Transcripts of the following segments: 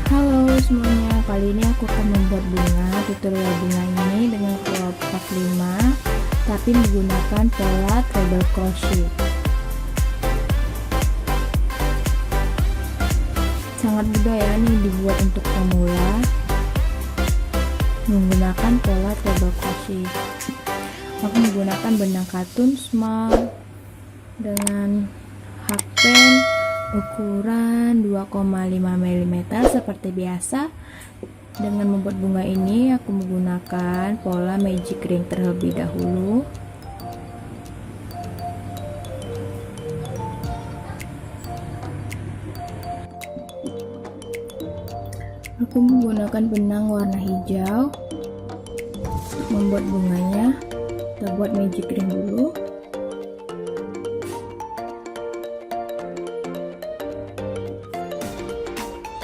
Halo semuanya, kali ini aku akan membuat bunga. Tutorial bunga ini dengan kelopak 5 tapi menggunakan pola treble crochet. Sangat mudah ya nih dibuat untuk pemula menggunakan pola treble crochet. Aku menggunakan benang katun small dengan hakpen ukuran 2,5 mm seperti biasa. Dengan membuat bunga ini aku menggunakan pola magic ring terlebih dahulu. Aku menggunakan benang warna hijau untuk membuat bunganya. Kita buat magic ring dulu.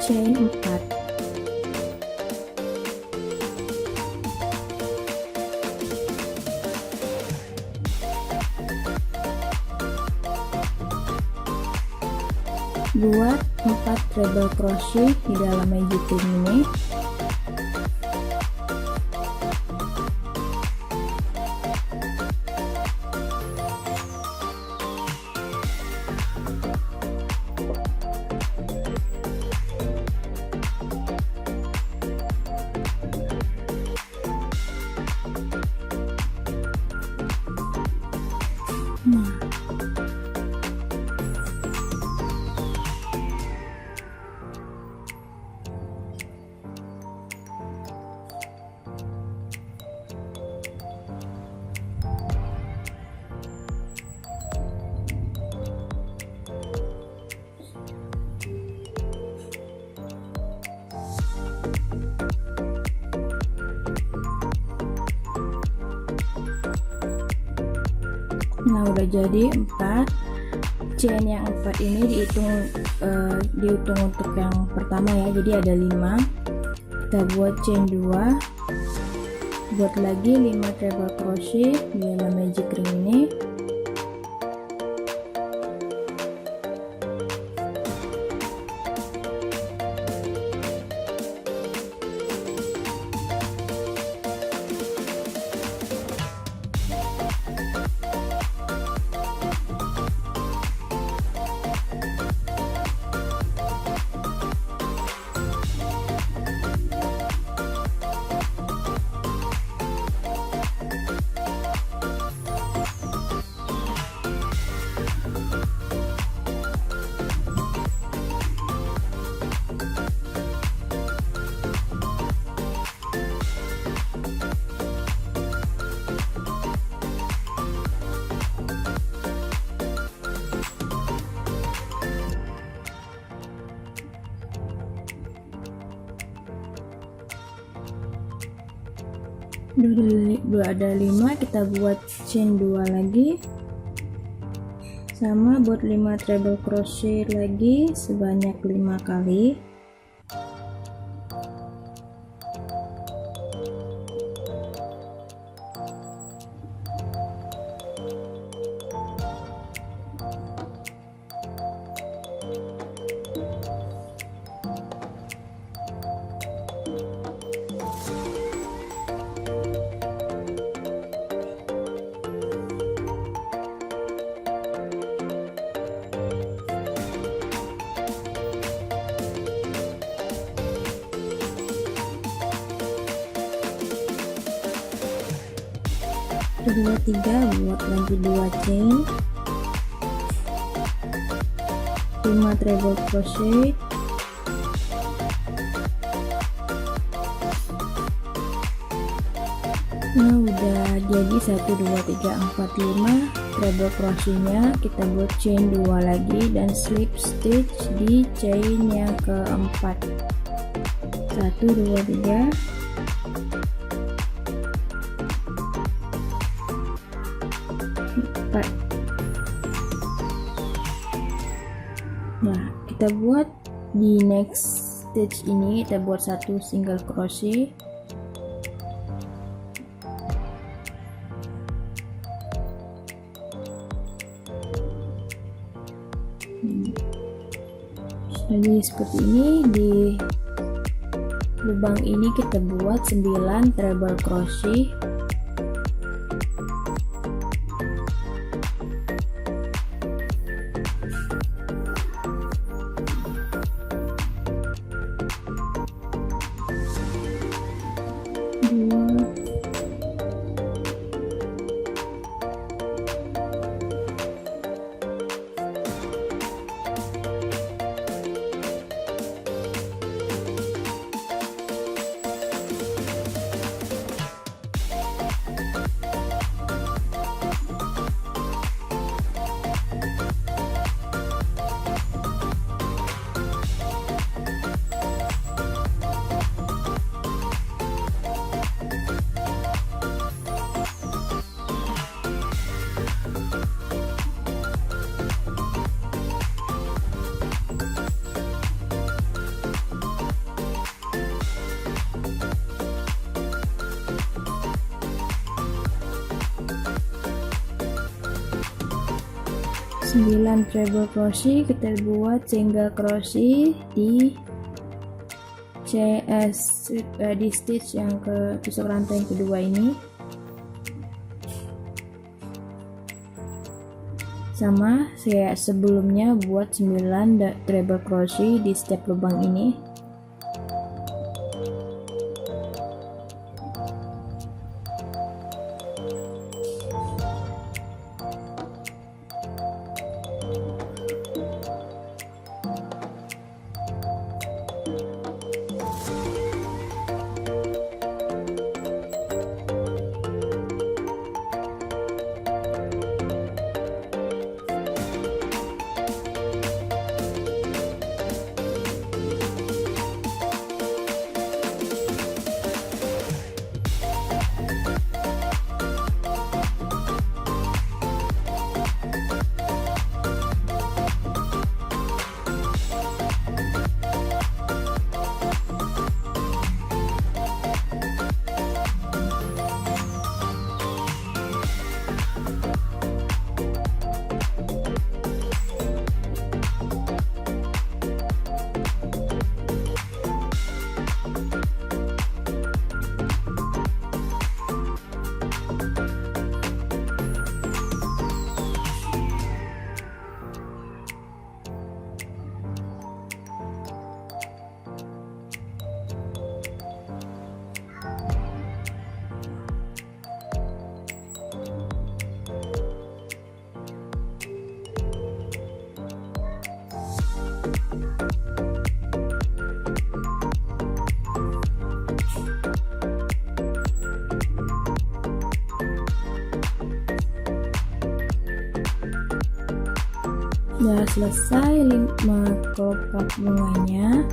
Chain 4. Buat 4 treble crochet di dalam magic ring ini. Nah, udah jadi 4 chain. Yang 4 ini dihitung untuk yang pertama ya, jadi ada 5. Kita buat chain 2, buat lagi 5 treble crochet di dalam magic ring ini. Udah ada 5, kita buat chain 2 lagi, sama buat 5 treble crochet lagi sebanyak 5 kali. Kedua 3, buat lagi 2 chain, 5 treble crochet, nah udah jadi 1 2 3 4 5 treble crochetnya. Kita buat chain 2 lagi dan slip stitch di chain yang keempat. 1 2 3. Nah, kita buat di next stitch ini, kita buat 1 single crochet, jadi seperti ini. Di lubang ini kita buat 9 treble crochet. Sembilan treble crochet, kita buat single crochet di di stitch yang ke tusuk rantai yang kedua ini, sama kayak sebelumnya buat 9 treble crochet di setiap lubang ini. Udah selesai 5 kelopak bunganya,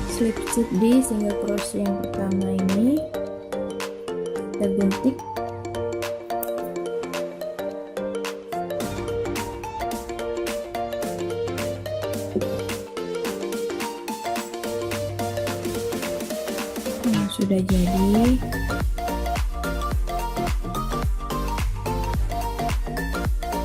slip stitch di single crochet yang pertama ini, kita gunting. Nah, sudah jadi.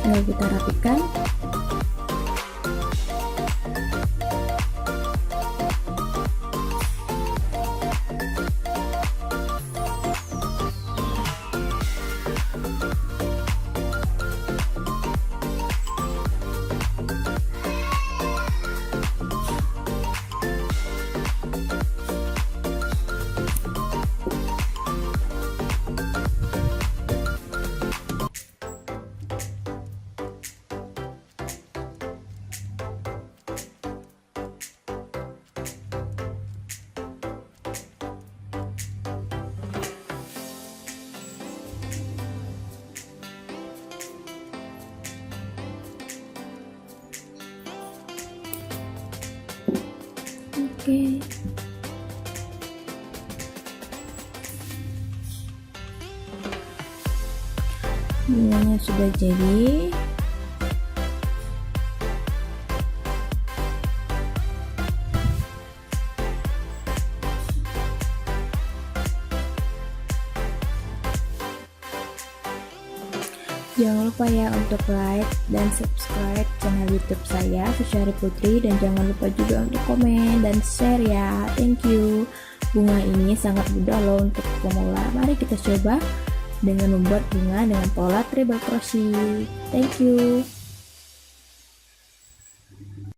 Tinggal kita rapikan. Oke. Bunganya sudah jadi. Jangan lupa ya untuk like dan subscribe channel YouTube saya, Fisyahri Putri, dan jangan lupa juga untuk komen dan share ya. Thank you. bunga ini sangat mudah loh untuk pemula. Mari kita coba dengan membuat bunga dengan pola treble crochet. Thank you.